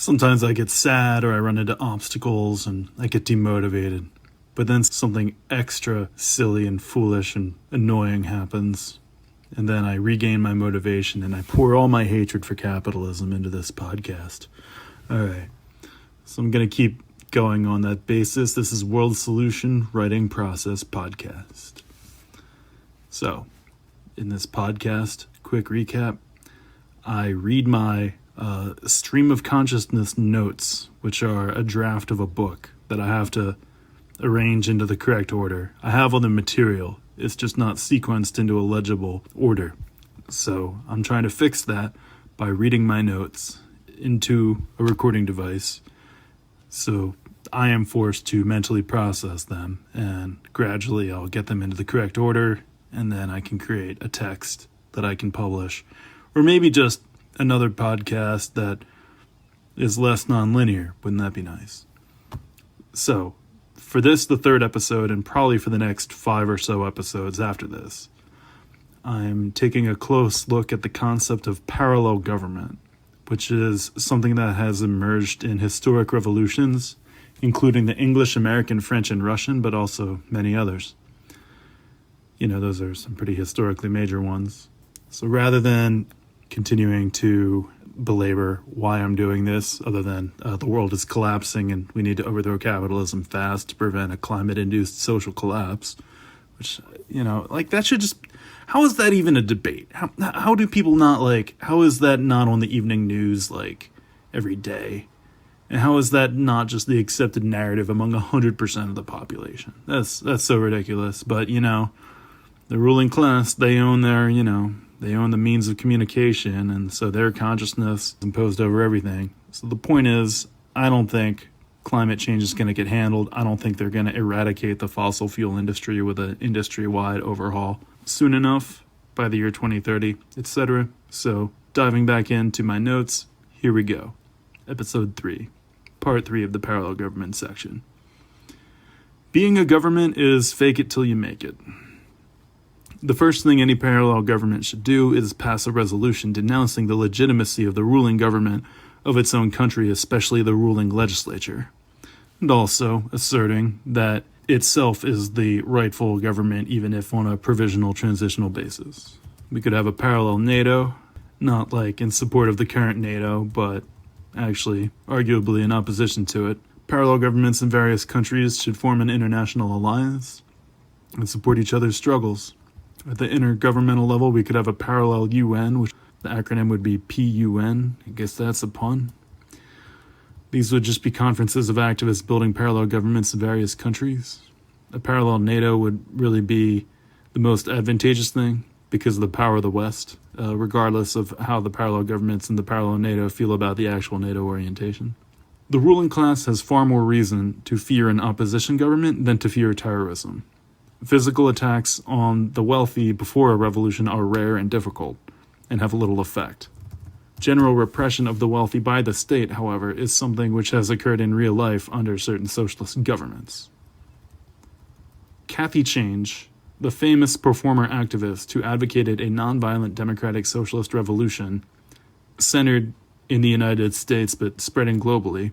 Sometimes I get sad or I run into obstacles and I get demotivated. But then something extra silly and foolish and annoying happens. And then I regain my motivation and I pour all my hatred for capitalism into this podcast. All right. So I'm going to keep going on that basis. This is World Solution Writing Process Podcast. So, in this podcast, quick recap, I read my stream of consciousness notes, which are a draft of a book that I have to arrange into the correct order. I have all the material. It's just not sequenced into a legible order. So I'm trying to fix that by reading my notes into a recording device. So I am forced to mentally process them, and gradually I'll get them into the correct order, and then I can create a text that I can publish. Or maybe just another podcast that is less nonlinear. Wouldn't that be nice? So, for this, the third episode, and probably for the next 5 or so episodes after this, I'm taking a close look at the concept of parallel government, which is something that has emerged in historic revolutions, including the English, American, French, and Russian, but also many others. You know, those are some pretty historically major ones. So rather than continuing to belabor why I'm doing this, other than the world is collapsing and we need to overthrow capitalism fast to prevent a climate-induced social collapse, which, you know, like that should just... How is that even a debate? How do people not, like... How is that not on the evening news, like, every day? And how is that not just the accepted narrative among 100% of the population? That's so ridiculous. But, you know, the ruling class, they own their, you know... They own the means of communication, and so their consciousness is imposed over everything. So the point is, I don't think climate change is going to get handled. I don't think they're going to eradicate the fossil fuel industry with an industry-wide overhaul soon enough, by the year 2030, etc. So diving back into my notes, here we go. Episode 3, Part 3 of the Parallel Government section. Being a government is fake it till you make it. The first thing any parallel government should do is pass a resolution denouncing the legitimacy of the ruling government of its own country, especially the ruling legislature, and also asserting that itself is the rightful government, even if on a provisional transitional basis. We could have a parallel NATO, not like in support of the current NATO, but actually arguably in opposition to it. Parallel governments in various countries should form an international alliance and support each other's struggles. At the intergovernmental level, we could have a parallel UN, which the acronym would be PUN. I guess that's a pun. These would just be conferences of activists building parallel governments in various countries. A parallel NATO would really be the most advantageous thing because of the power of the West, regardless of how the parallel governments and the parallel NATO feel about the actual NATO orientation. The ruling class has far more reason to fear an opposition government than to fear terrorism. Physical attacks on the wealthy before a revolution are rare and difficult, and have little effect. General repression of the wealthy by the state, however, is something which has occurred in real life under certain socialist governments. Kathy Change, the famous performer activist who advocated a nonviolent democratic socialist revolution centered in the United States but spreading globally,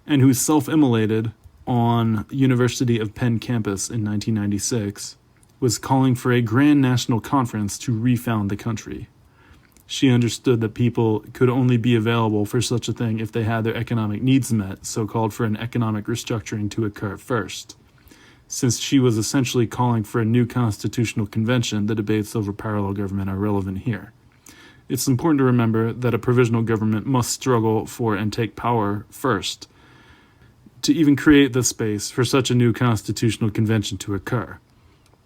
and who self-immolated on University of Penn campus in 1996, was calling for a grand national conference to refound the country. She understood that people could only be available for such a thing if they had their economic needs met, so called for an economic restructuring to occur first. Since she was essentially calling for a new constitutional convention, the debates over parallel government are relevant here. It's important to remember that a provisional government must struggle for and take power first, to even create the space for such a new constitutional convention to occur,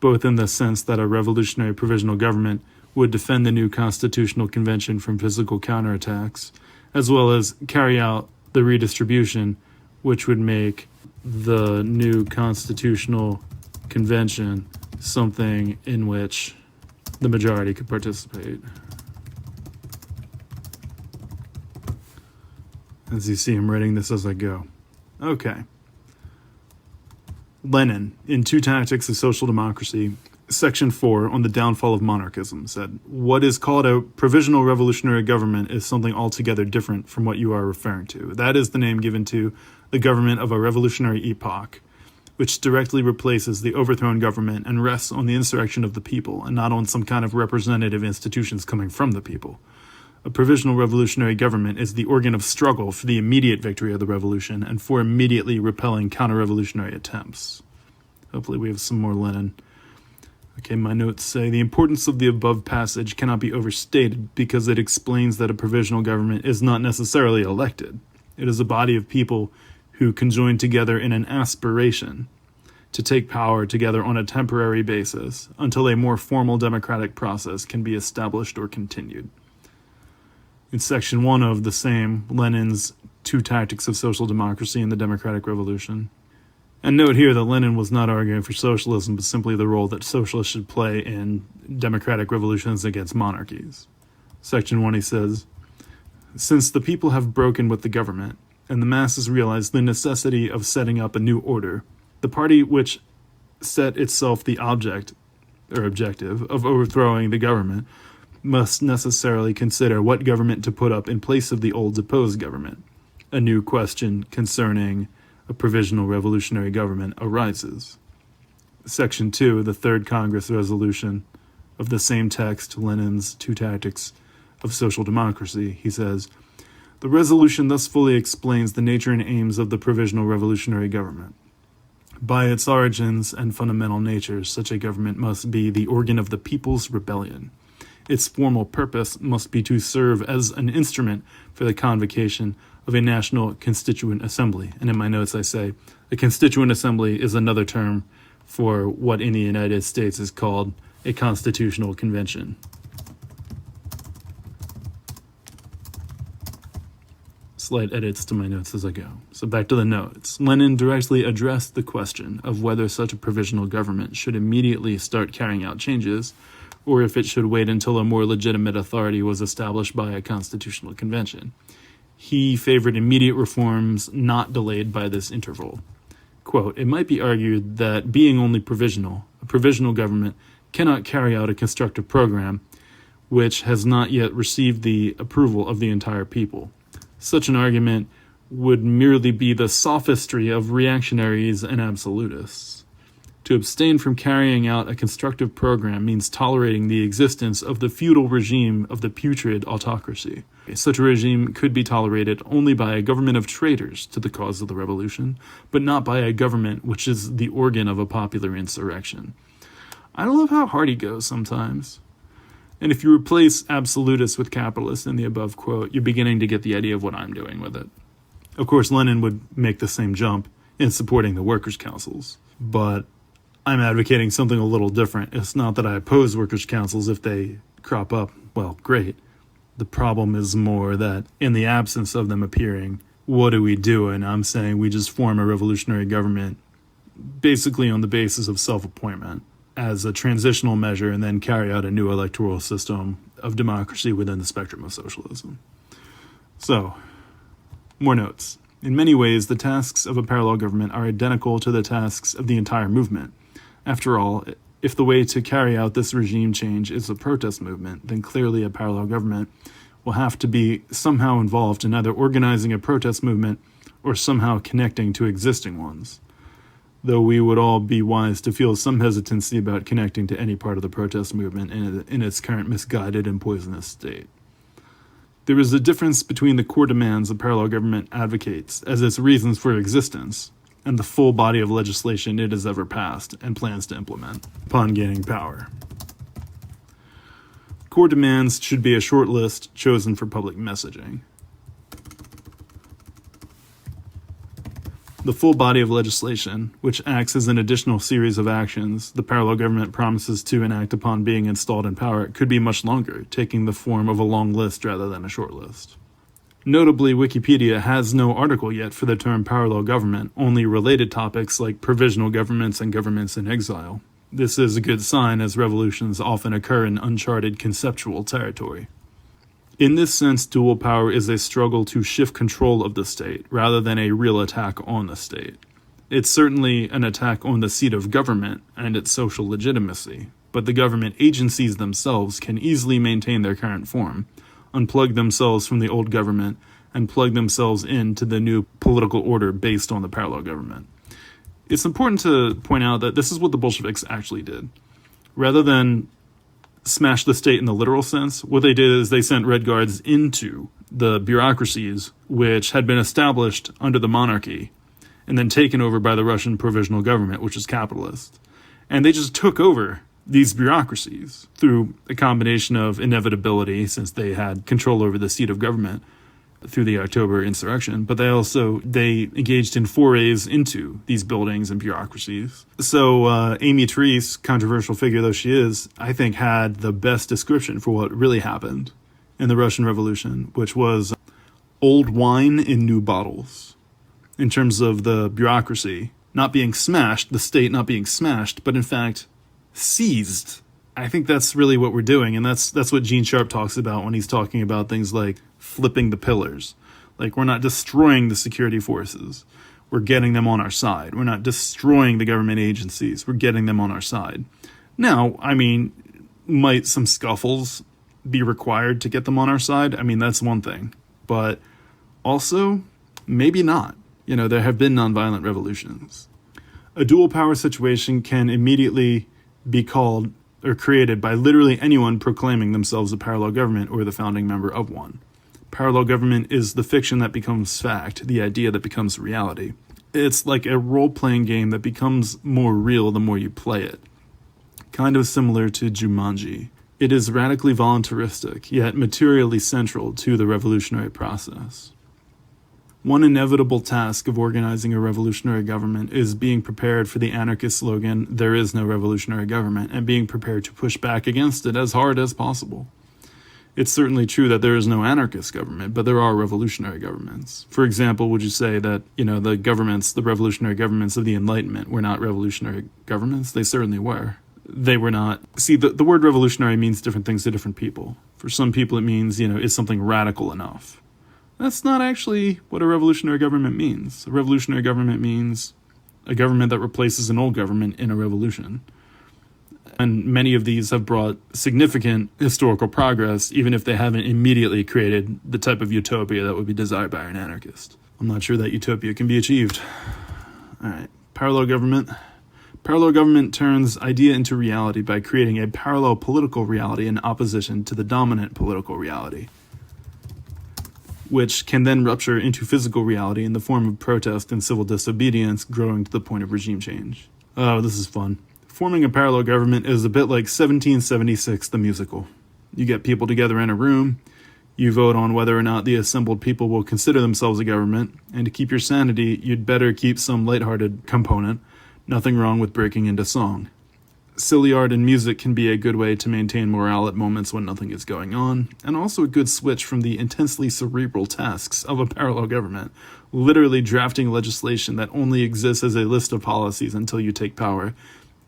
both in the sense that a revolutionary provisional government would defend the new constitutional convention from physical counterattacks, as well as carry out the redistribution, which would make the new constitutional convention something in which the majority could participate. As you see, I'm writing this as I go. Okay. Lenin, in Two Tactics of Social Democracy, Section 4 on the downfall of monarchism said, what is called a provisional revolutionary government is something altogether different from what you are referring to. That is the name given to the government of a revolutionary epoch, which directly replaces the overthrown government and rests on the insurrection of the people and not on some kind of representative institutions coming from the people. A provisional revolutionary government is the organ of struggle for the immediate victory of the revolution and for immediately repelling counter-revolutionary attempts. Hopefully we have some more Lenin. Okay, my notes say, the importance of the above passage cannot be overstated because it explains that a provisional government is not necessarily elected. It is a body of people who conjoin together in an aspiration to take power together on a temporary basis until a more formal democratic process can be established or continued. In section 1 of the same, Lenin's Two Tactics of Social Democracy and the Democratic Revolution. And note here that Lenin was not arguing for socialism, but simply the role that socialists should play in democratic revolutions against monarchies. Section 1, he says, since the people have broken with the government, and the masses realize the necessity of setting up a new order, the party which set itself the objective of overthrowing the government must necessarily consider what government to put up in place of the old deposed government. A new question concerning a provisional revolutionary government arises. Section 2, the Third Congress resolution of the same text, Lenin's Two Tactics of Social Democracy, he says, the resolution thus fully explains the nature and aims of the provisional revolutionary government. By its origins and fundamental nature, such a government must be the organ of the people's rebellion. Its formal purpose must be to serve as an instrument for the convocation of a national constituent assembly. And in my notes I say, a constituent assembly is another term for what in the United States is called a constitutional convention. Slight edits to my notes as I go. So back to the notes. Lenin directly addressed the question of whether such a provisional government should immediately start carrying out changes, or if it should wait until a more legitimate authority was established by a constitutional convention. He favored immediate reforms not delayed by this interval. Quote, it might be argued that being only provisional, a provisional government cannot carry out a constructive program which has not yet received the approval of the entire people. Such an argument would merely be the sophistry of reactionaries and absolutists. To abstain from carrying out a constructive program means tolerating the existence of the feudal regime of the putrid autocracy. Such a regime could be tolerated only by a government of traitors to the cause of the revolution, but not by a government which is the organ of a popular insurrection. I love how hard he goes sometimes. And if you replace absolutists with capitalists in the above quote, you're beginning to get the idea of what I'm doing with it. Of course, Lenin would make the same jump in supporting the workers' councils, but I'm advocating something a little different. It's not that I oppose workers' councils if they crop up. Well, great. The problem is more that in the absence of them appearing, what do we do? And I'm saying we just form a revolutionary government basically on the basis of self-appointment as a transitional measure and then carry out a new electoral system of democracy within the spectrum of socialism. So, more notes. In many ways, the tasks of a parallel government are identical to the tasks of the entire movement. After all, if the way to carry out this regime change is a protest movement, then clearly a parallel government will have to be somehow involved in either organizing a protest movement or somehow connecting to existing ones. Though we would all be wise to feel some hesitancy about connecting to any part of the protest movement in its current misguided and poisonous state. There is a difference between the core demands a parallel government advocates as its reasons for existence and the full body of legislation it has ever passed and plans to implement upon gaining power. Core demands should be a short list chosen for public messaging. The full body of legislation, which acts as an additional series of actions the parallel government promises to enact upon being installed in power, could be much longer, taking the form of a long list rather than a short list. Notably, Wikipedia has no article yet for the term parallel government, only related topics like provisional governments and governments in exile. This is a good sign, as revolutions often occur in uncharted conceptual territory. In this sense, dual power is a struggle to shift control of the state, rather than a real attack on the state. It's certainly an attack on the seat of government and its social legitimacy, but the government agencies themselves can easily maintain their current form, unplug themselves from the old government, and plug themselves into the new political order based on the parallel government. It's important to point out that this is what the Bolsheviks actually did. Rather than smash the state in the literal sense, what they did is they sent Red Guards into the bureaucracies which had been established under the monarchy and then taken over by the Russian provisional government, which is capitalist. And they just took over these bureaucracies through a combination of inevitability, since they had control over the seat of government through the October insurrection, but they engaged in forays into these buildings and bureaucracies. So Ep3, controversial figure though she is, I think had the best description for what really happened in the Russian Revolution, which was old wine in new bottles. In terms of the bureaucracy not being smashed, the state not being smashed, but in fact seized. I think that's really what we're doing, and that's what Gene Sharp talks about when he's talking about things like flipping the pillars. Like, we're not destroying the security forces. We're getting them on our side. We're not destroying the government agencies. We're getting them on our side. Now, I mean, might some scuffles be required to get them on our side? I mean, that's one thing. But also, maybe not. You know, there have been nonviolent revolutions. A dual power situation can immediately be called or created by literally anyone proclaiming themselves a parallel government or the founding member of one. Parallel government is the fiction that becomes fact, the idea that becomes reality. It's like a role-playing game that becomes more real the more you play it. Kind of similar to Jumanji. It is radically voluntaristic, yet materially central to the revolutionary process. One inevitable task of organizing a revolutionary government is being prepared for the anarchist slogan, "There is no revolutionary government," and being prepared to push back against it as hard as possible. It's certainly true that there is no anarchist government, but there are revolutionary governments. For example, would you say that, the revolutionary governments of the Enlightenment were not revolutionary governments? They certainly were. They were not. See, the word revolutionary means different things to different people. For some people it means, is something radical enough. That's not actually what a revolutionary government means. A revolutionary government means a government that replaces an old government in a revolution. And many of these have brought significant historical progress, even if they haven't immediately created the type of utopia that would be desired by an anarchist. I'm not sure that utopia can be achieved. All right, parallel government. Parallel government turns idea into reality by creating a parallel political reality in opposition to the dominant political reality, which can then rupture into physical reality in the form of protest and civil disobedience, growing to the point of regime change. Oh, this is fun. Forming a parallel government is a bit like 1776, the musical. You get people together in a room, you vote on whether or not the assembled people will consider themselves a government, and to keep your sanity, you'd better keep some lighthearted component. Nothing wrong with breaking into song. Silly art and music can be a good way to maintain morale at moments when nothing is going on, and also a good switch from the intensely cerebral tasks of a parallel government, literally drafting legislation that only exists as a list of policies until you take power,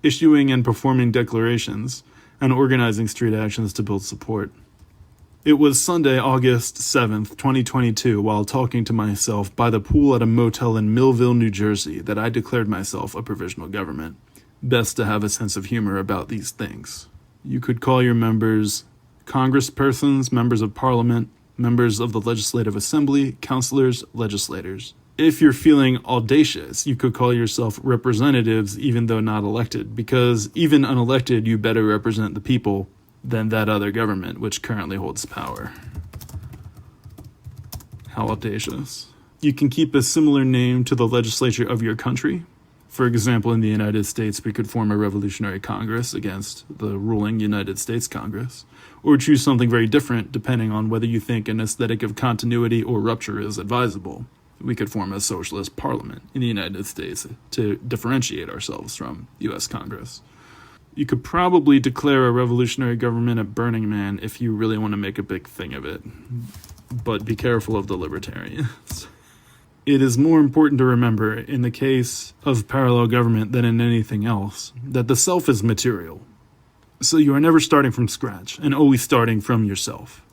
issuing and performing declarations, and organizing street actions to build support. It was Sunday, August 7th, 2022, while talking to myself by the pool at a motel in Millville, New Jersey, that I declared myself a provisional government. Best to have a sense of humor about these things. You could call your members congresspersons, members of parliament, members of the legislative assembly, councilors, legislators. If you're feeling audacious, you could call yourself representatives even though not elected, because even unelected, you better represent the people than that other government which currently holds power. How audacious. You can keep a similar name to the legislature of your country. For example, in the United States, we could form a revolutionary Congress against the ruling United States Congress, or choose something very different depending on whether you think an aesthetic of continuity or rupture is advisable. We could form a socialist parliament in the United States to differentiate ourselves from U.S. Congress. You could probably declare a revolutionary government at Burning Man if you really want to make a big thing of it, but be careful of the libertarians. It is more important to remember, in the case of parallel government than in anything else, that the self is material. So you are never starting from scratch, and always starting from yourself.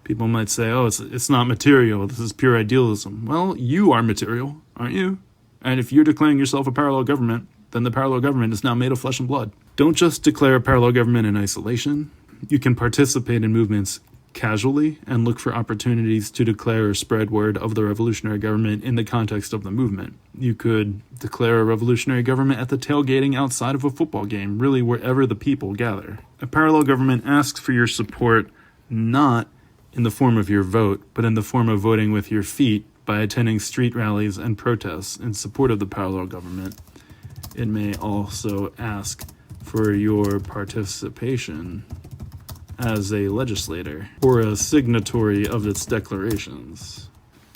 People might say, oh, it's not material, this is pure idealism. Well, you are material, aren't you? And if you're declaring yourself a parallel government, then the parallel government is now made of flesh and blood. Don't just declare a parallel government in isolation. You can participate in movements casually and look for opportunities to declare or spread word of the revolutionary government in the context of the movement. You could declare a revolutionary government at the tailgating outside of a football game, really wherever the people gather. A parallel government asks for your support not in the form of your vote, but in the form of voting with your feet by attending street rallies and protests in support of the parallel government. It may also ask for your participation as a legislator or a signatory of its declarations.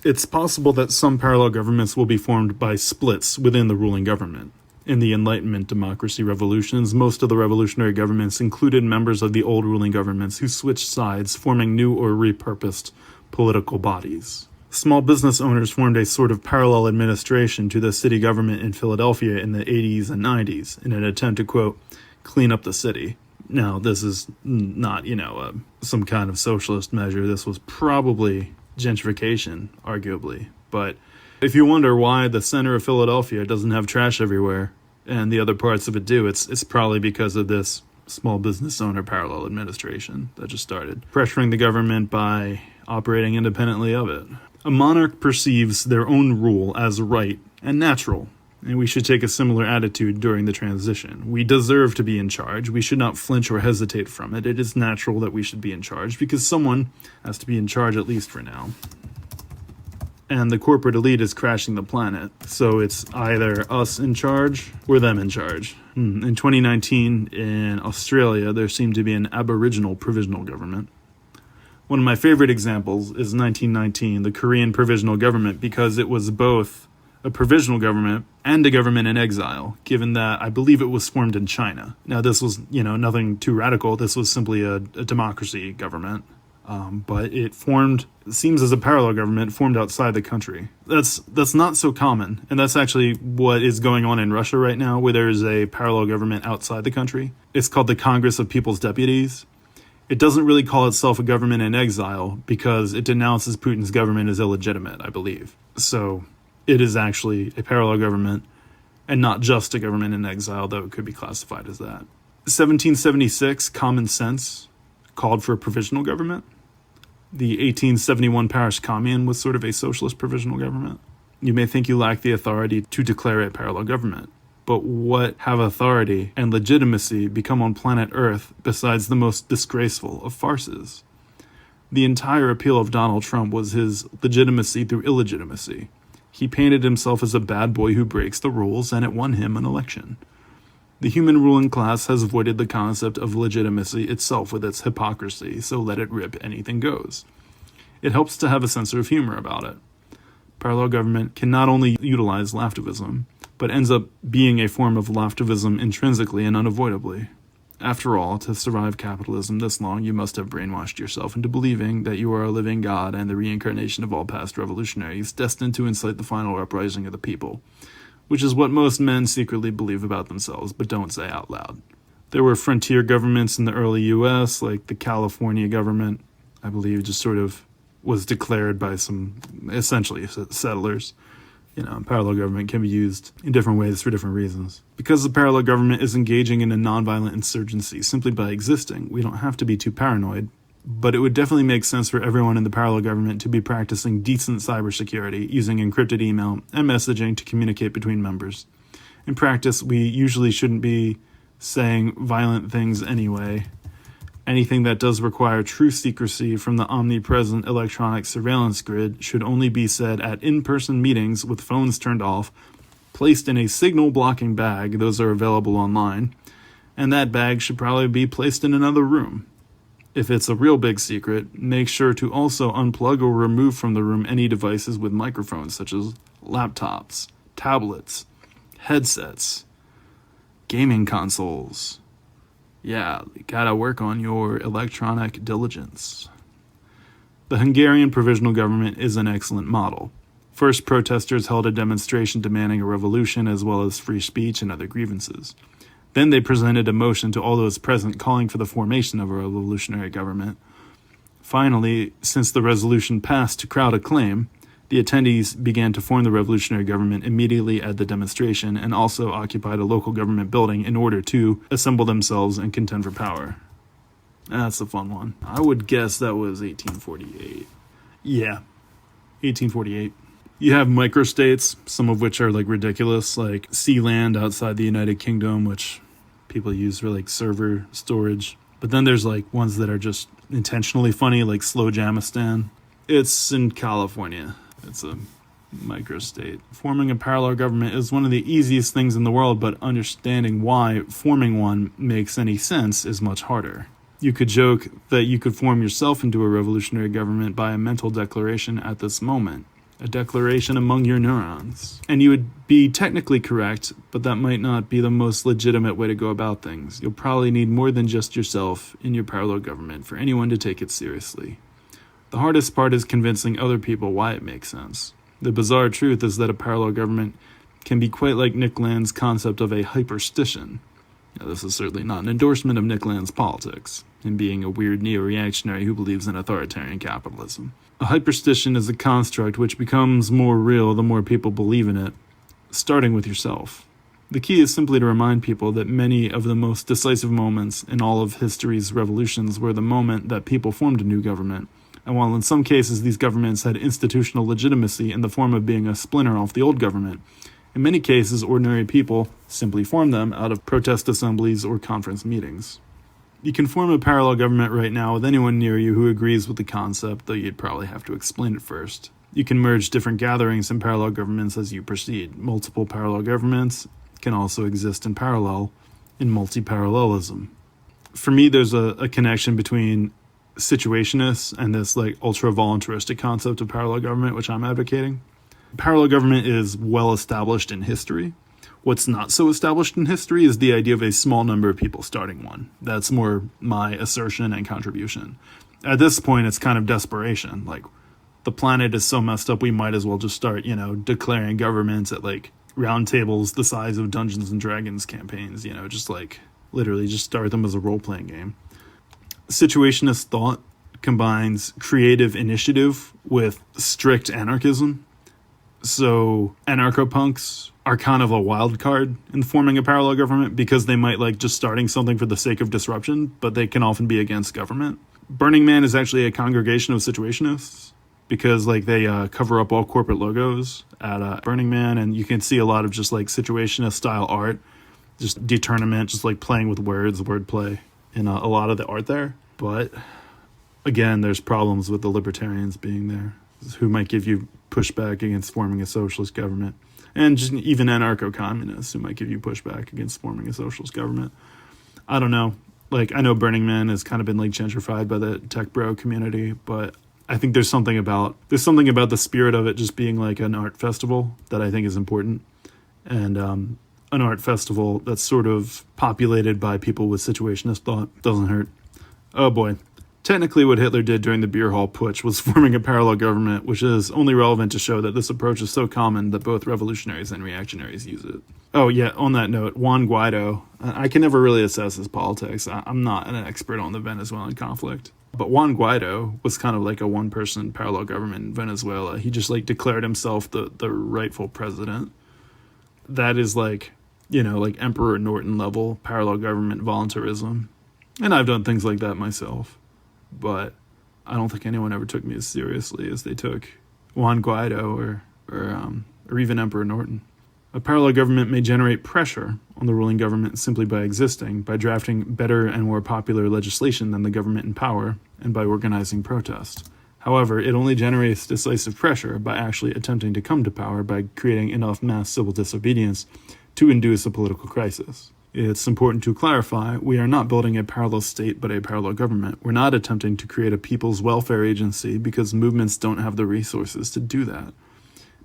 It's possible that some parallel governments will be formed by splits within the ruling government. In the Enlightenment democracy revolutions, most of the revolutionary governments included members of the old ruling governments who switched sides, forming new or repurposed political bodies. Small business owners formed a sort of parallel administration to the city government in Philadelphia in the 80s and 90s in an attempt to, quote, clean up the city. Now, this is not, some kind of socialist measure. This was probably gentrification, arguably. But if you wonder why the center of Philadelphia doesn't have trash everywhere and the other parts of it do, it's probably because of this small business owner parallel administration that just started, pressuring the government by operating independently of it. A monarch perceives their own rule as right and natural, and we should take a similar attitude during the transition. We deserve to be in charge. We should not flinch or hesitate from it. It is natural that we should be in charge because someone has to be in charge, at least for now. And the corporate elite is crashing the planet, so it's either us in charge or them in charge. In 2019, in Australia, there seemed to be an Aboriginal provisional government. One of my favorite examples is 1919, the Korean provisional government, because it was both a provisional government and a government in exile, given that I believe it was formed in China. Now, this was, nothing too radical. This was simply a democracy government. But it seems as a parallel government formed outside the country. That's not so common. And that's actually what is going on in Russia right now, where there is a parallel government outside the country. It's called the Congress of People's Deputies. It doesn't really call itself a government in exile because it denounces Putin's government as illegitimate, I believe. So it is actually a parallel government and not just a government in exile, though it could be classified as that. 1776, common sense called for a provisional government. The 1871 Paris Commune was sort of a socialist provisional government. You may think you lack the authority to declare a parallel government, but what have authority and legitimacy become on planet Earth besides the most disgraceful of farces? The entire appeal of Donald Trump was his legitimacy through illegitimacy. He painted himself as a bad boy who breaks the rules, and it won him an election. The human ruling class has avoided the concept of legitimacy itself with its hypocrisy, so let it rip, anything goes. It helps to have a sense of humor about it. Parallel government can not only utilize laftivism, but ends up being a form of laftivism intrinsically and unavoidably. After all, to survive capitalism this long, you must have brainwashed yourself into believing that you are a living god and the reincarnation of all past revolutionaries, destined to incite the final uprising of the people, which is what most men secretly believe about themselves, but don't say out loud. There were frontier governments in the early U.S., like the California government, I believe just sort of was declared by some, essentially, settlers. Parallel government can be used in different ways for different reasons. Because the parallel government is engaging in a nonviolent insurgency simply by existing, we don't have to be too paranoid, but it would definitely make sense for everyone in the parallel government to be practicing decent cybersecurity using encrypted email and messaging to communicate between members. In practice, we usually shouldn't be saying violent things anyway. Anything that does require true secrecy from the omnipresent electronic surveillance grid should only be said at in-person meetings with phones turned off, placed in a signal-blocking bag, those are available online, and that bag should probably be placed in another room. If it's a real big secret, make sure to also unplug or remove from the room any devices with microphones such as laptops, tablets, headsets, gaming consoles. Yeah, you gotta work on your electronic diligence. The Hungarian provisional government is an excellent model. First, protesters held a demonstration demanding a revolution as well as free speech and other grievances. Then they presented a motion to all those present calling for the formation of a revolutionary government. Finally, since the resolution passed to crowd acclaim, The attendees began to form the revolutionary government immediately at the demonstration and also occupied a local government building in order to assemble themselves and contend for power. That's a fun one. I would guess that was 1848. Yeah, 1848. You have microstates, some of which are like ridiculous, like Sealand outside the United Kingdom, which people use for like server storage. But then there's like ones that are just intentionally funny, like Slowjamistan. It's in California. It's a microstate. Forming a parallel government is one of the easiest things in the world, but understanding why forming one makes any sense is much harder. You could joke that you could form yourself into a revolutionary government by a mental declaration at this moment, a declaration among your neurons. And you would be technically correct, but that might not be the most legitimate way to go about things. You'll probably need more than just yourself in your parallel government for anyone to take it seriously. The hardest part is convincing other people why it makes sense. The bizarre truth is that a parallel government can be quite like Nick Land's concept of a hyperstition. Now, this is certainly not an endorsement of Nick Land's politics, him being a weird neo-reactionary who believes in authoritarian capitalism. A hyperstition is a construct which becomes more real the more people believe in it, starting with yourself. The key is simply to remind people that many of the most decisive moments in all of history's revolutions were the moment that people formed a new government, and while in some cases these governments had institutional legitimacy in the form of being a splinter off the old government, in many cases ordinary people simply formed them out of protest assemblies or conference meetings. You can form a parallel government right now with anyone near you who agrees with the concept, though you'd probably have to explain it first. You can merge different gatherings in parallel governments as you proceed. Multiple parallel governments can also exist in parallel in multi-parallelism. For me, there's a connection between situationists and this like ultra-voluntaristic concept of parallel government, which I'm advocating. Parallel government is well established in history. What's not so established in history is the idea of a small number of people starting one. That's more my assertion and contribution. At this point, it's kind of desperation. Like, the planet is so messed up, we might as well just start, declaring governments at like round tables the size of Dungeons and Dragons campaigns, just like literally just start them as a role-playing game. Situationist thought combines creative initiative with strict anarchism. So anarcho-punks are kind of a wild card in forming a parallel government because they might like just starting something for the sake of disruption, but they can often be against government. Burning Man is actually a congregation of situationists because like they cover up all corporate logos at Burning Man, and you can see a lot of just like situationist style art, just de-tournament, just like playing with words, wordplay in a lot of the art there. But again, there's problems with the libertarians being there, who might give you pushback against forming a socialist government, and just even anarcho-communists who might give you pushback against forming a socialist government. I don't know. Like, I know Burning Man has kind of been like gentrified by the tech bro community, but I think there's something about the spirit of it just being like an art festival that I think is important, and an art festival that's sort of populated by people with situationist thought doesn't hurt. Oh boy. Technically, what Hitler did during the beer hall putsch was forming a parallel government, which is only relevant to show that this approach is so common that both revolutionaries and reactionaries use it. Oh yeah, on that note, Juan Guaido, I can never really assess his politics. I'm not an expert on the Venezuelan conflict. But Juan Guaido was kind of like a one-person parallel government in Venezuela. He just like declared himself the rightful president. That is like, like Emperor Norton level parallel government voluntarism. And I've done things like that myself. But I don't think anyone ever took me as seriously as they took Juan Guaido or even Emperor Norton. A parallel government may generate pressure on the ruling government simply by existing, by drafting better and more popular legislation than the government in power, and by organizing protest. However, it only generates decisive pressure by actually attempting to come to power by creating enough mass civil disobedience to induce a political crisis. It's important to clarify, we are not building a parallel state but a parallel government. We're not attempting to create a people's welfare agency because movements don't have the resources to do that.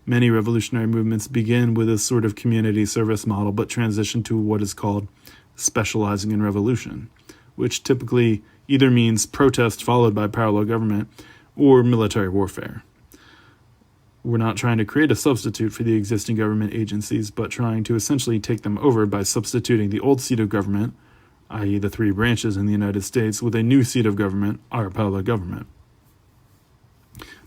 Many revolutionary movements begin with a sort of community service model but transition to what is called specializing in revolution, which typically either means protest followed by parallel government or military warfare. We're not trying to create a substitute for the existing government agencies, but trying to essentially take them over by substituting the old seat of government, i.e. the three branches in the United States, with a new seat of government, our parallel government.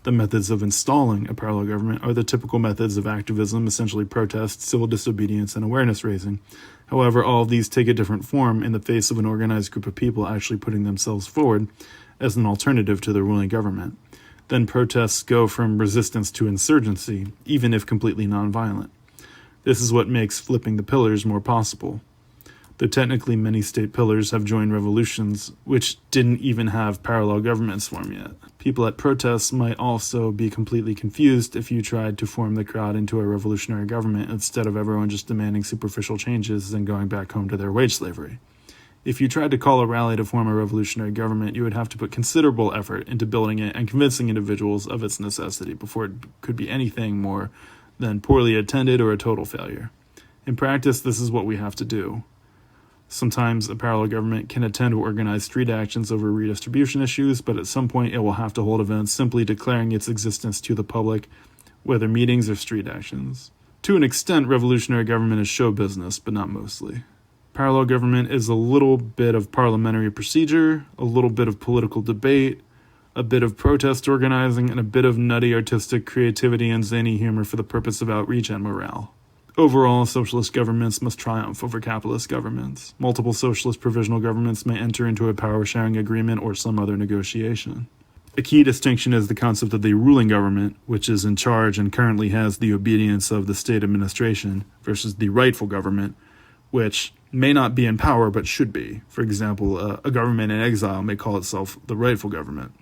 The methods of installing a parallel government are the typical methods of activism, essentially protest, civil disobedience, and awareness raising. However, all of these take a different form in the face of an organized group of people actually putting themselves forward as an alternative to the ruling government. Then protests go from resistance to insurgency, even if completely nonviolent. This is what makes flipping the pillars more possible. Though technically many state pillars have joined revolutions which didn't even have parallel governments form yet. People at protests might also be completely confused if you tried to form the crowd into a revolutionary government instead of everyone just demanding superficial changes and going back home to their wage slavery. If you tried to call a rally to form a revolutionary government, you would have to put considerable effort into building it and convincing individuals of its necessity before it could be anything more than poorly attended or a total failure. In practice, this is what we have to do. Sometimes a parallel government can attend to organize street actions over redistribution issues, but at some point it will have to hold events simply declaring its existence to the public, whether meetings or street actions. To an extent, revolutionary government is show business, but not mostly. Parallel government is a little bit of parliamentary procedure, a little bit of political debate, a bit of protest organizing, and a bit of nutty artistic creativity and zany humor for the purpose of outreach and morale. Overall, socialist governments must triumph over capitalist governments. Multiple socialist provisional governments may enter into a power-sharing agreement or some other negotiation. A key distinction is the concept of the ruling government, which is in charge and currently has the obedience of the state administration, versus the rightful government, which may not be in power but should be. For example, a government in exile may call itself the rightful government.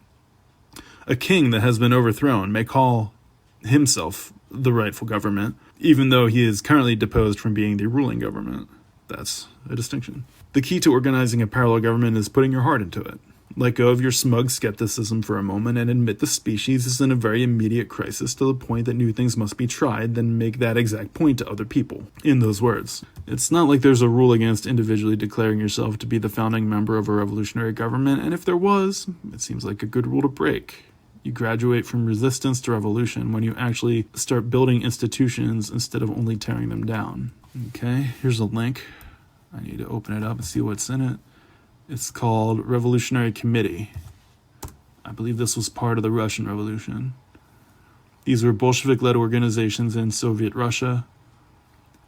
A king that has been overthrown may call himself the rightful government, even though he is currently deposed from being the ruling government. That's a distinction. The key to organizing a parallel government is putting your heart into it. Let go of your smug skepticism for a moment and admit the species is in a very immediate crisis to the point that new things must be tried, then make that exact point to other people. In those words, it's not like there's a rule against individually declaring yourself to be the founding member of a revolutionary government, and if there was, it seems like a good rule to break. You graduate from resistance to revolution when you actually start building institutions instead of only tearing them down. Okay, here's a link. I need to open it up and see what's in it. It's called Revolutionary Committee. I believe this was part of the Russian Revolution. These were Bolshevik-led organizations in Soviet Russia,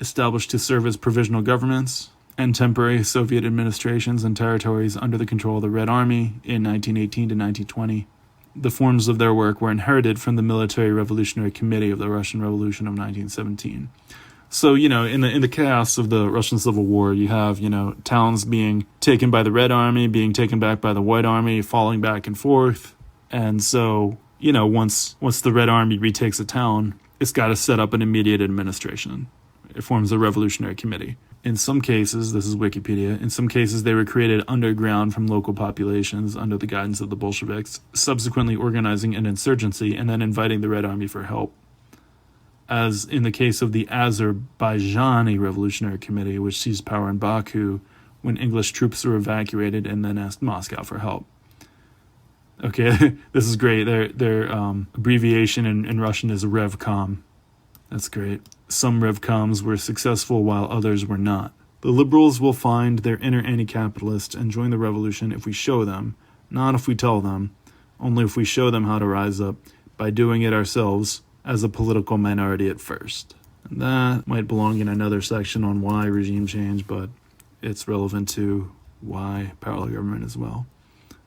established to serve as provisional governments and temporary Soviet administrations and territories under the control of the Red Army in 1918 to 1920. The forms of their work were inherited from the Military Revolutionary Committee of the Russian Revolution of 1917. So, in the chaos of the Russian Civil War, you have, towns being taken by the Red Army, being taken back by the White Army, falling back and forth. And so, once the Red Army retakes a town, it's got to set up an immediate administration. It forms a revolutionary committee. In some cases, this is Wikipedia, in some cases they were created underground from local populations under the guidance of the Bolsheviks, subsequently organizing an insurgency and then inviting the Red Army for help. As in the case of the Azerbaijani Revolutionary Committee, which seized power in Baku when English troops were evacuated and then asked Moscow for help. Okay, this is great. Their abbreviation in Russian is Revcom. That's great. Some Revcoms were successful while others were not. The liberals will find their inner anti-capitalist and join the revolution if we show them, not if we tell them, only if we show them how to rise up by doing it ourselves as a political minority at first. And that might belong in another section on why regime change, but it's relevant to why parallel government as well.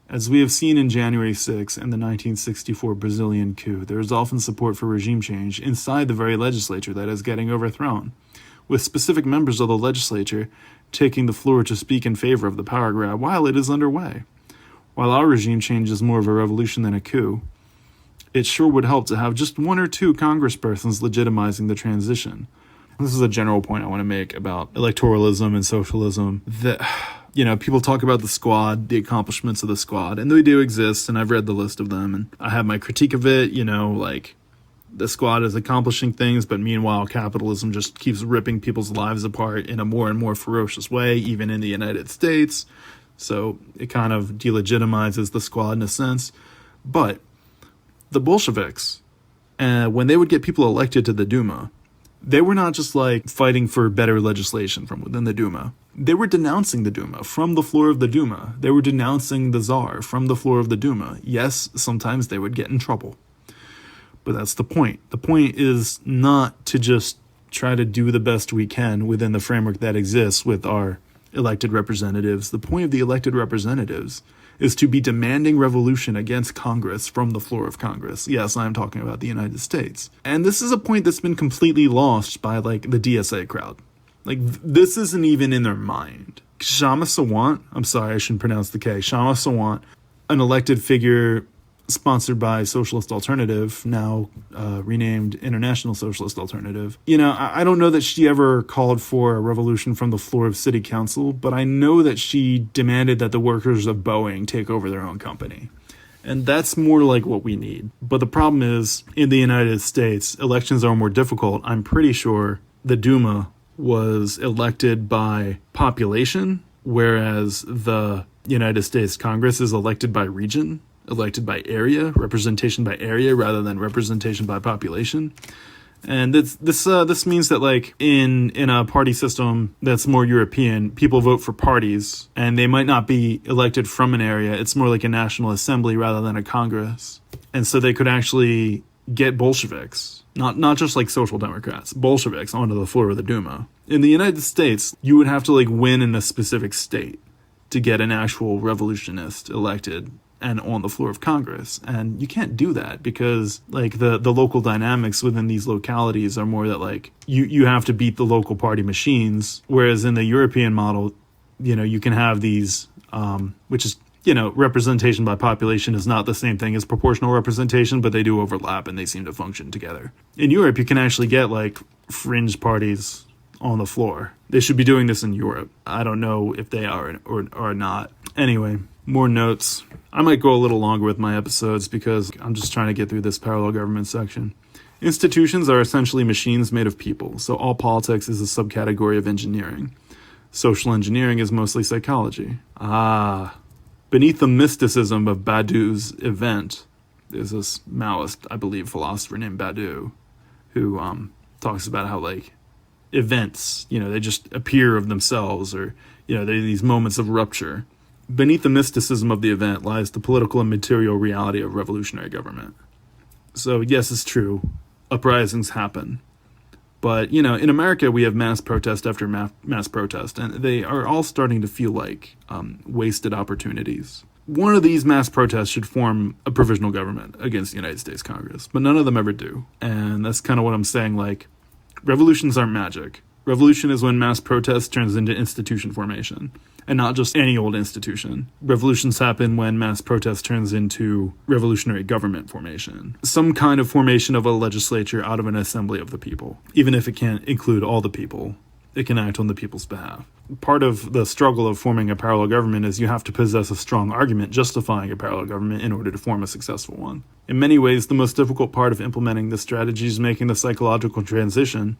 As we have seen in January 6 and the 1964 Brazilian coup, there is often support for regime change inside the very legislature that is getting overthrown, with specific members of the legislature taking the floor to speak in favor of the power grab while it is underway. While our regime change is more of a revolution than a coup, it sure would help to have just one or two congresspersons legitimizing the transition. This is a general point I want to make about electoralism and socialism. That, people talk about the squad, the accomplishments of the squad, and they do exist, and I've read the list of them, and I have my critique of it, the squad is accomplishing things, but meanwhile capitalism just keeps ripping people's lives apart in a more and more ferocious way, even in the United States. So it kind of delegitimizes the squad in a sense. But the Bolsheviks, when they would get people elected to the Duma, they were not just fighting for better legislation from within the Duma. They were denouncing the Duma from the floor of the Duma. They were denouncing the Tsar from the floor of the Duma. Yes, sometimes they would get in trouble. But that's the point. The point is not to just try to do the best we can within the framework that exists with our elected representatives. The point of the elected representatives is to be demanding revolution against Congress from the floor of Congress. Yes, I'm talking about the United States. And this is a point that's been completely lost by the DSA crowd. This isn't even in their mind. Kshama Sawant, I'm sorry, I shouldn't pronounce the K. Kshama Sawant, an elected figure sponsored by Socialist Alternative, now renamed International Socialist Alternative. I don't know that she ever called for a revolution from the floor of City Council, but I know that she demanded that the workers of Boeing take over their own company. And that's more like what we need. But the problem is, in the United States, elections are more difficult. I'm pretty sure the Duma was elected by population, whereas the United States Congress is elected by region, elected by area, representation by area rather than representation by population. And this means that in a party system that's more European, people vote for parties and they might not be elected from an area. It's more like a national assembly rather than a Congress. And so they could actually get Bolsheviks, not just social democrats, Bolsheviks onto the floor of the Duma. In the United States, you would have to win in a specific state to get an actual revolutionist elected and on the floor of Congress. And you can't do that because the local dynamics within these localities are more that you have to beat the local party machines. Whereas in the European model, you can have these, which is, representation by population is not the same thing as proportional representation, but they do overlap and they seem to function together. In Europe, you can actually get fringe parties on the floor. They should be doing this in Europe. I don't know if they are or not. Anyway, more notes. I might go a little longer with my episodes because I'm just trying to get through this parallel government section. Institutions are essentially machines made of people, so all politics is a subcategory of engineering. Social engineering is mostly psychology. Beneath the mysticism of Badiou's event, there's this Maoist, I believe, philosopher named Badiou who talks about how events, they just appear of themselves, or they're these moments of rupture. Beneath the mysticism of the event lies the political and material reality of revolutionary government. So yes, it's true, uprisings happen. But, in America, we have mass protest after mass protest, and they are all starting to feel like wasted opportunities. One of these mass protests should form a provisional government against the United States Congress, but none of them ever do. And that's kind of what I'm saying, revolutions aren't magic. Revolution is when mass protest turns into institution formation, and not just any old institution. Revolutions happen when mass protest turns into revolutionary government formation. Some kind of formation of a legislature out of an assembly of the people. Even if it can't include all the people, it can act on the people's behalf. Part of the struggle of forming a parallel government is you have to possess a strong argument justifying a parallel government in order to form a successful one. In many ways, the most difficult part of implementing this strategy is making the psychological transition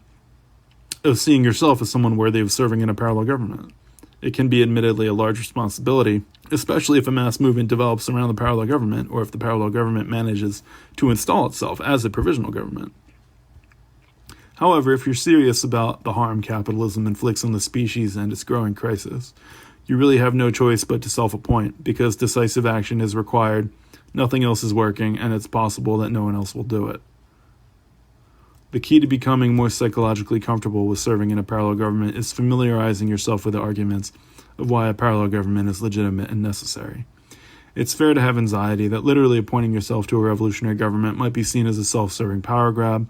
of seeing yourself as someone worthy of serving in a parallel government. It can be admittedly a large responsibility, especially if a mass movement develops around the parallel government, or if the parallel government manages to install itself as a provisional government. However, if you're serious about the harm capitalism inflicts on the species and its growing crisis, you really have no choice but to self-appoint, because decisive action is required, nothing else is working, and it's possible that no one else will do it. The key to becoming more psychologically comfortable with serving in a parallel government is familiarizing yourself with the arguments of why a parallel government is legitimate and necessary. It's fair to have anxiety that literally appointing yourself to a revolutionary government might be seen as a self-serving power grab.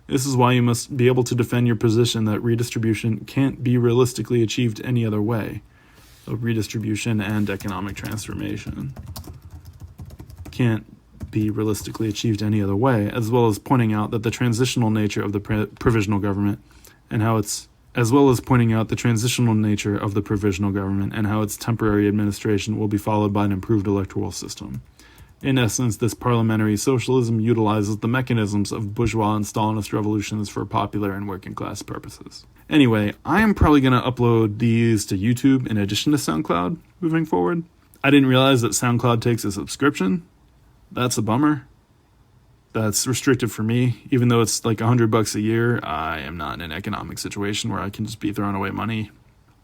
This is why you must be able to defend your position that redistribution can't be realistically achieved any other way. Redistribution and economic transformation can't be realistically achieved any other way, as well as pointing out that the transitional nature of the provisional government and how its temporary administration will be followed by an improved electoral system. In essence, this parliamentary socialism utilizes the mechanisms of bourgeois and Stalinist revolutions for popular and working class purposes. Anyway, I am probably going to upload these to YouTube in addition to SoundCloud moving forward. I didn't realize that SoundCloud takes a subscription. That's a bummer. That's restricted for me. Even though it's $100 a year, I am not in an economic situation where I can just be throwing away money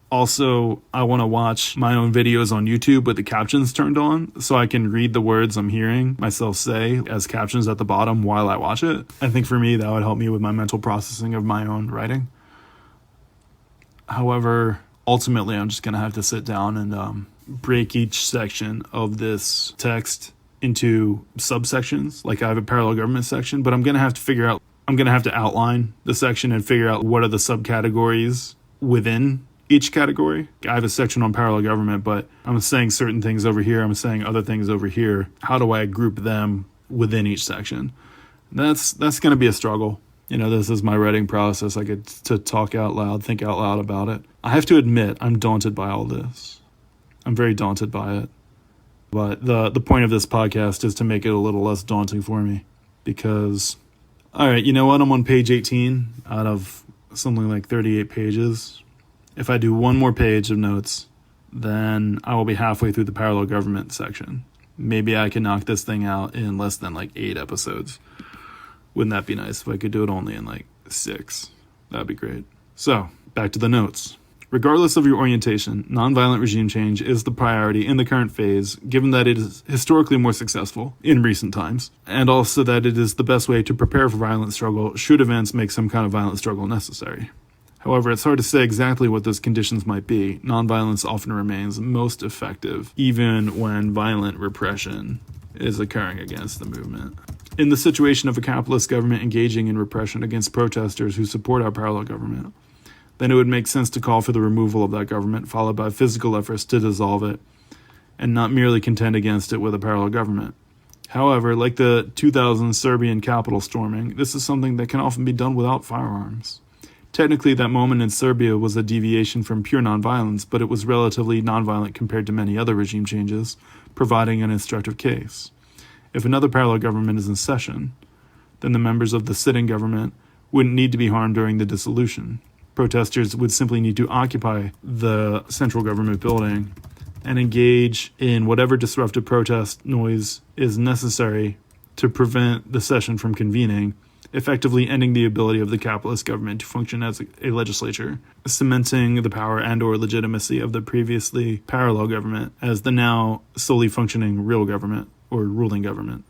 Also, I want to watch my own videos on YouTube with the captions turned on so I can read the words I'm hearing myself say as captions at the bottom while I watch it. I think for me, that would help me with my mental processing of my own writing. However, ultimately, I'm just going to have to sit down and break each section of this text into subsections. Like I have a parallel government section, but I'm going to have to outline the section and figure out what are the subcategories within each category. I have a section on parallel government, but I'm saying certain things over here. I'm saying other things over here. How do I group them within each section? That's going to be a struggle. This is my writing process. I get to talk out loud, think out loud about it. I have to admit, I'm daunted by all this. I'm very daunted by it. But the point of this podcast is to make it a little less daunting for me. Because, all right, you know what? I'm on page 18 out of something like 38 pages. If I do one more page of notes, then I will be halfway through the parallel government section. Maybe I can knock this thing out in less than like 8 episodes. Wouldn't that be nice if I could do it only in like 6? That'd be great. So, back to the notes. Regardless of your orientation, nonviolent regime change is the priority in the current phase, given that it is historically more successful in recent times, and also that it is the best way to prepare for violent struggle should events make some kind of violent struggle necessary. However, it's hard to say exactly what those conditions might be. Nonviolence often remains most effective, even when violent repression is occurring against the movement. In the situation of a capitalist government engaging in repression against protesters who support our parallel government, then it would make sense to call for the removal of that government, followed by physical efforts to dissolve it, and not merely contend against it with a parallel government. However, like the 2000 Serbian Capitol storming, this is something that can often be done without firearms. Technically, that moment in Serbia was a deviation from pure nonviolence, but it was relatively nonviolent compared to many other regime changes, providing an instructive case. If another parallel government is in session, then the members of the sitting government wouldn't need to be harmed during the dissolution. Protesters would simply need to occupy the central government building and engage in whatever disruptive protest noise is necessary to prevent the session from convening, effectively ending the ability of the capitalist government to function as a legislature, cementing the power and/or legitimacy of the previously parallel government as the now solely functioning real government or ruling government.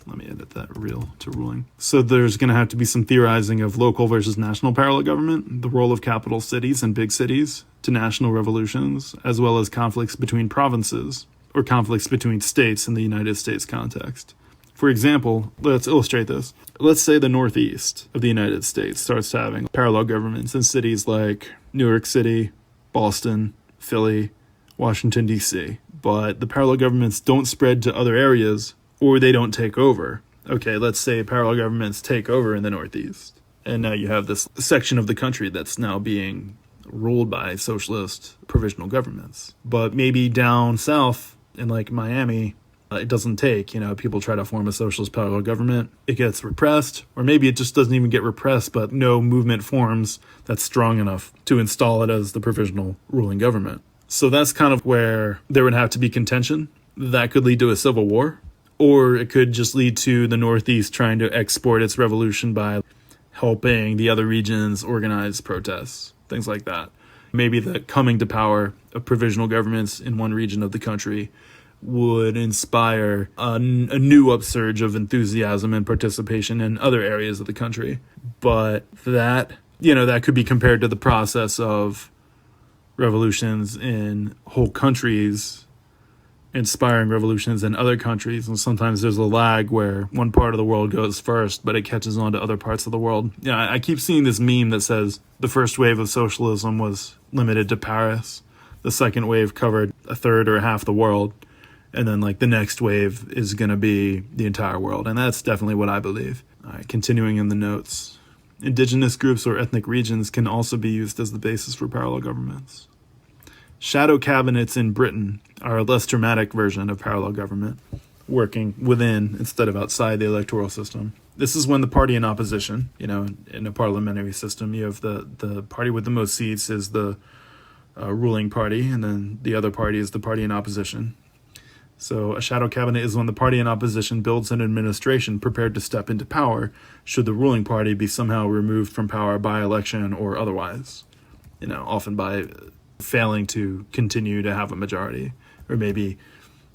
Let me edit that real to ruling. So there's going to have to be some theorizing of local versus national parallel government, the role of capital cities and big cities to national revolutions, as well as conflicts between provinces or conflicts between states in the United States context. For example, let's illustrate this. Let's say the Northeast of the United States starts having parallel governments in cities like New York City, Boston, Philly, Washington, D.C. But the parallel governments don't spread to other areas or they don't take over. Okay, let's say parallel governments take over in the Northeast. And now you have this section of the country that's now being ruled by socialist provisional governments. But maybe down south in like Miami, it doesn't take, people try to form a socialist parallel government. It gets repressed, or maybe it just doesn't even get repressed, but no movement forms that's strong enough to install it as the provisional ruling government. So that's kind of where there would have to be contention. That could lead to a civil war, or it could just lead to the Northeast trying to export its revolution by helping the other regions organize protests, things like that. Maybe the coming to power of provisional governments in one region of the country would inspire a new upsurge of enthusiasm and participation in other areas of the country. But that could be compared to the process of revolutions in whole countries, inspiring revolutions in other countries. And sometimes there's a lag where one part of the world goes first, but it catches on to other parts of the world. I keep seeing this meme that says the first wave of socialism was limited to Paris. The second wave covered a third or half the world. And then the next wave is going to be the entire world. And that's definitely what I believe. All right, continuing in the notes. Indigenous groups or ethnic regions can also be used as the basis for parallel governments. Shadow cabinets in Britain are a less dramatic version of parallel government, working within instead of outside the electoral system. This is when the party in opposition, in a parliamentary system, you have the party with the most seats is the ruling party, and then the other party is the party in opposition. So a shadow cabinet is when the party in opposition builds an administration prepared to step into power should the ruling party be somehow removed from power by election or otherwise. often by failing to continue to have a majority, or maybe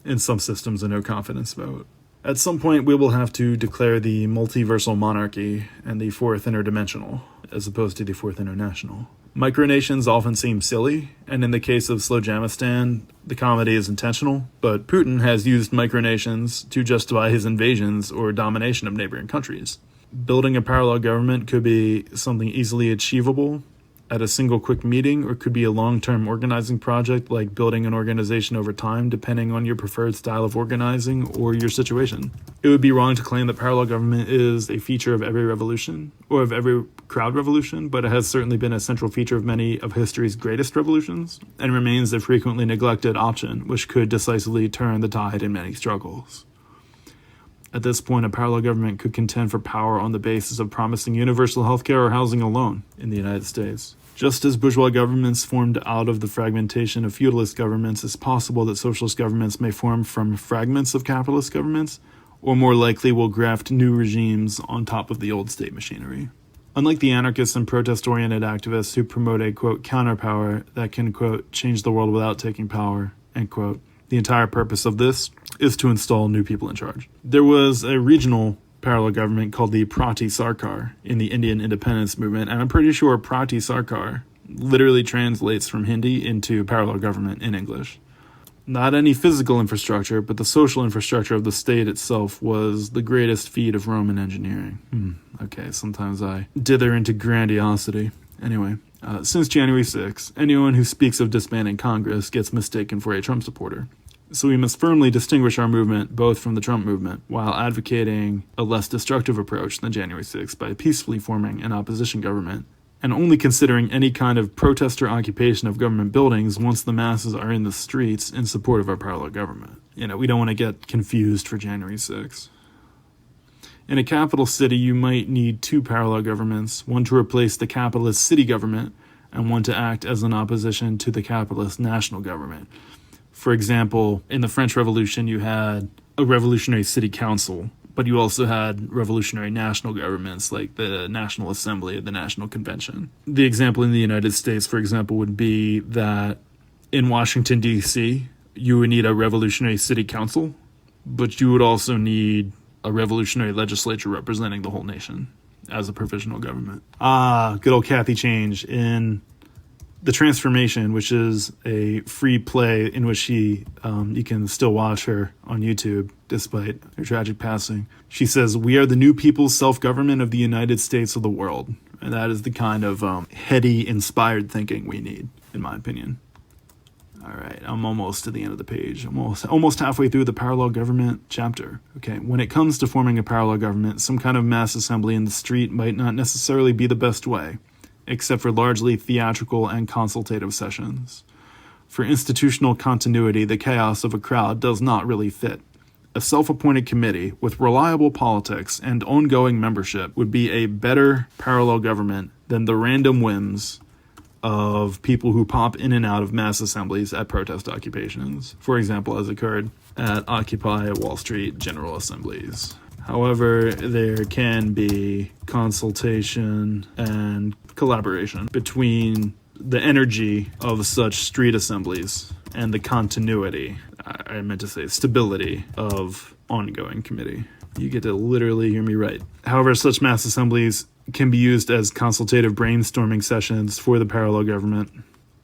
in some systems a no confidence vote. At some point, we will have to declare the multiversal monarchy and the fourth interdimensional, as opposed to the fourth international. Micronations often seem silly, and in the case of Slowjamistan, the comedy is intentional, but Putin has used micronations to justify his invasions or domination of neighboring countries. Building a parallel government could be something easily achievable at a single quick meeting, or could be a long-term organizing project like building an organization over time, depending on your preferred style of organizing or your situation. It would be wrong to claim that parallel government is a feature of every revolution, or of every crowd revolution, but it has certainly been a central feature of many of history's greatest revolutions, and remains a frequently neglected option, which could decisively turn the tide in many struggles. At this point, a parallel government could contend for power on the basis of promising universal healthcare or housing alone in the United States. Just as bourgeois governments formed out of the fragmentation of feudalist governments, it's possible that socialist governments may form from fragments of capitalist governments, or more likely will graft new regimes on top of the old state machinery. Unlike the anarchists and protest-oriented activists who promote a, quote, counterpower that can, quote, change the world without taking power, end quote, the entire purpose of this is to install new people in charge. There was a regional parallel government called the Prati Sarkar in the Indian independence movement, and I'm pretty sure Prati Sarkar literally translates from Hindi into parallel government in English. Not any physical infrastructure, but the social infrastructure of the state itself was the greatest feat of Roman engineering. Okay, sometimes I dither into grandiosity. Anyway, since January 6, anyone who speaks of disbanding Congress gets mistaken for a Trump supporter. So we must firmly distinguish our movement both from the Trump movement, while advocating a less destructive approach than January 6 by peacefully forming an opposition government, and only considering any kind of protest or occupation of government buildings once the masses are in the streets in support of our parallel government. We don't want to get confused for January 6. In a capital city, you might need two parallel governments, one to replace the capitalist city government, and one to act as an opposition to the capitalist national government. For example, in the French Revolution, you had a revolutionary city council, but you also had revolutionary national governments like the National Assembly, the National Convention. The example in the United States, for example, would be that in Washington, D.C., you would need a revolutionary city council, but you would also need a revolutionary legislature representing the whole nation as a provisional government. Good old Kathy Change in The Transformation, which is a free play in which you can still watch her on YouTube despite her tragic passing. She says, "We are the new people's self-government of the United States of the world." And that is the kind of heady, inspired thinking we need, in my opinion. All right, I'm almost to the end of the page. Almost halfway through the parallel government chapter. Okay, when it comes to forming a parallel government, some kind of mass assembly in the street might not necessarily be the best way, except for largely theatrical and consultative sessions. For institutional continuity, the chaos of a crowd does not really fit. A self-appointed committee with reliable politics and ongoing membership would be a better parallel government than the random whims of people who pop in and out of mass assemblies at protest occupations, for example, as occurred at Occupy Wall Street General Assemblies. However, there can be consultation and collaboration between the energy of such street assemblies and the continuity, I meant to say stability, of ongoing committee. You get to literally hear me right. However, such mass assemblies can be used as consultative brainstorming sessions for the parallel government.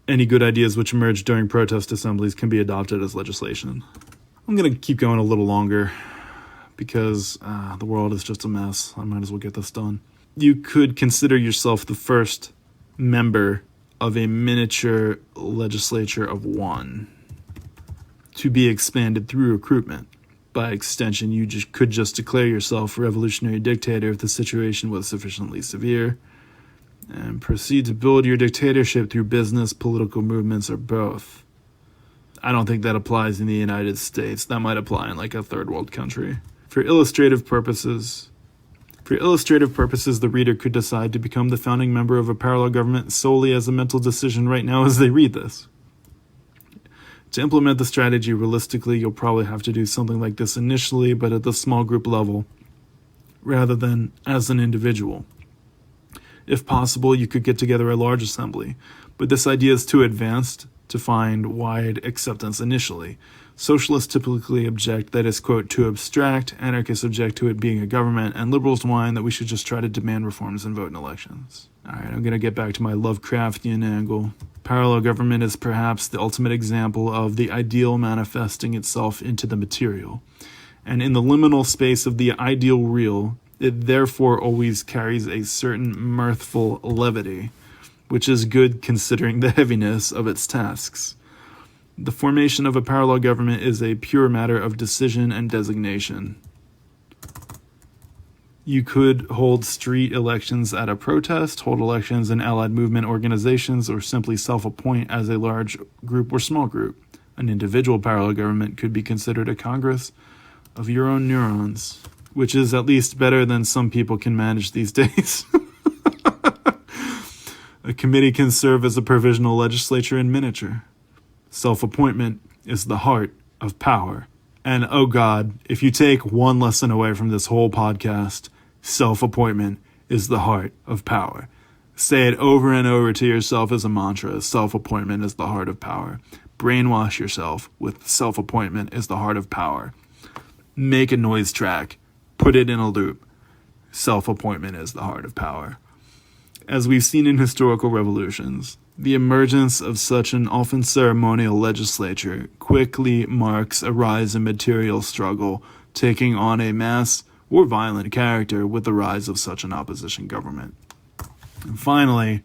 Any good ideas which emerge during protest assemblies can be adopted as legislation. I'm going to keep going a little longer because the world is just a mess. I might as well get this done. You could consider yourself the first member of a miniature legislature of one to be expanded through recruitment. By extension, you could just declare yourself a revolutionary dictator if the situation was sufficiently severe, and proceed to build your dictatorship through business, political movements, or both. I don't think that applies in the United States. That might apply in like a third world country. For illustrative purposes, the reader could decide to become the founding member of a parallel government solely as a mental decision right now as they read this. To implement the strategy realistically, you'll probably have to do something like this initially, but at the small group level, rather than as an individual. If possible, you could get together a large assembly. But this idea is too advanced to find wide acceptance initially. Socialists typically object that it's, quote, too abstract, anarchists object to it being a government, and liberals whine that we should just try to demand reforms and vote in elections. Alright, I'm going to get back to my Lovecraftian angle. Parallel government is perhaps the ultimate example of the ideal manifesting itself into the material. And in the liminal space of the ideal real, it therefore always carries a certain mirthful levity, which is good considering the heaviness of its tasks. The formation of a parallel government is a pure matter of decision and designation. You could hold street elections at a protest, hold elections in allied movement organizations, or simply self-appoint as a large group or small group. An individual parallel government could be considered a congress of your own neurons, which is at least better than some people can manage these days. A committee can serve as a provisional legislature in miniature. Self-appointment is the heart of power. And oh God, if you take one lesson away from this whole podcast, self-appointment is the heart of power. Say it over and over to yourself as a mantra. Self-appointment is the heart of power. Brainwash yourself with self-appointment is the heart of power. Make a noise track. Put it in a loop. Self-appointment is the heart of power. As we've seen in historical revolutions, the emergence of such an often ceremonial legislature quickly marks a rise in material struggle, taking on a mass or violent character with the rise of such an opposition government. And finally,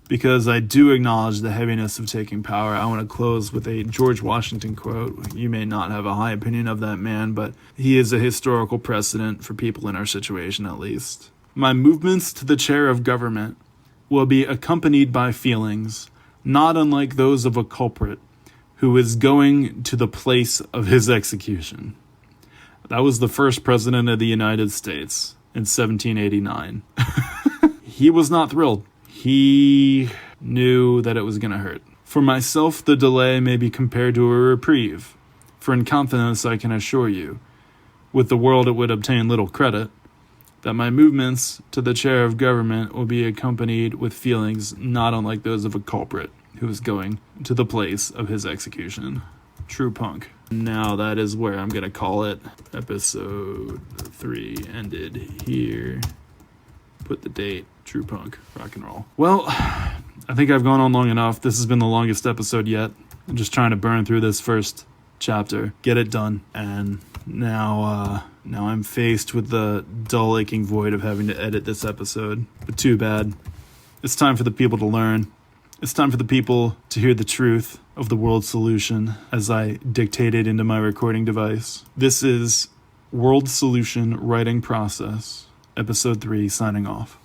because I do acknowledge the heaviness of taking power, I want to close with a George Washington quote. You may not have a high opinion of that man, but he is a historical precedent for people in our situation at least. My movements to the chair of government will be accompanied by feelings not unlike those of a culprit who is going to the place of his execution. That was the first president of the United States in 1789. He was not thrilled. He knew that it was going to hurt. For myself, the delay may be compared to a reprieve. For in confidence I can assure you, with the world it would obtain little credit, that my movements to the chair of government will be accompanied with feelings not unlike those of a culprit who is going to the place of his execution. True punk. Now that is where I'm going to call it. Episode 3 ended here. Put the date. True punk. Rock and roll. Well, I think I've gone on long enough. This has been the longest episode yet. I'm just trying to burn through this first chapter, get it done, and now I'm faced with the dull, aching void of having to edit this episode. But too bad. It's time for the people to learn. It's time for the people to hear the truth of the world solution as I dictate it into my recording device. This is World Solution Writing Process, Episode 3, signing off.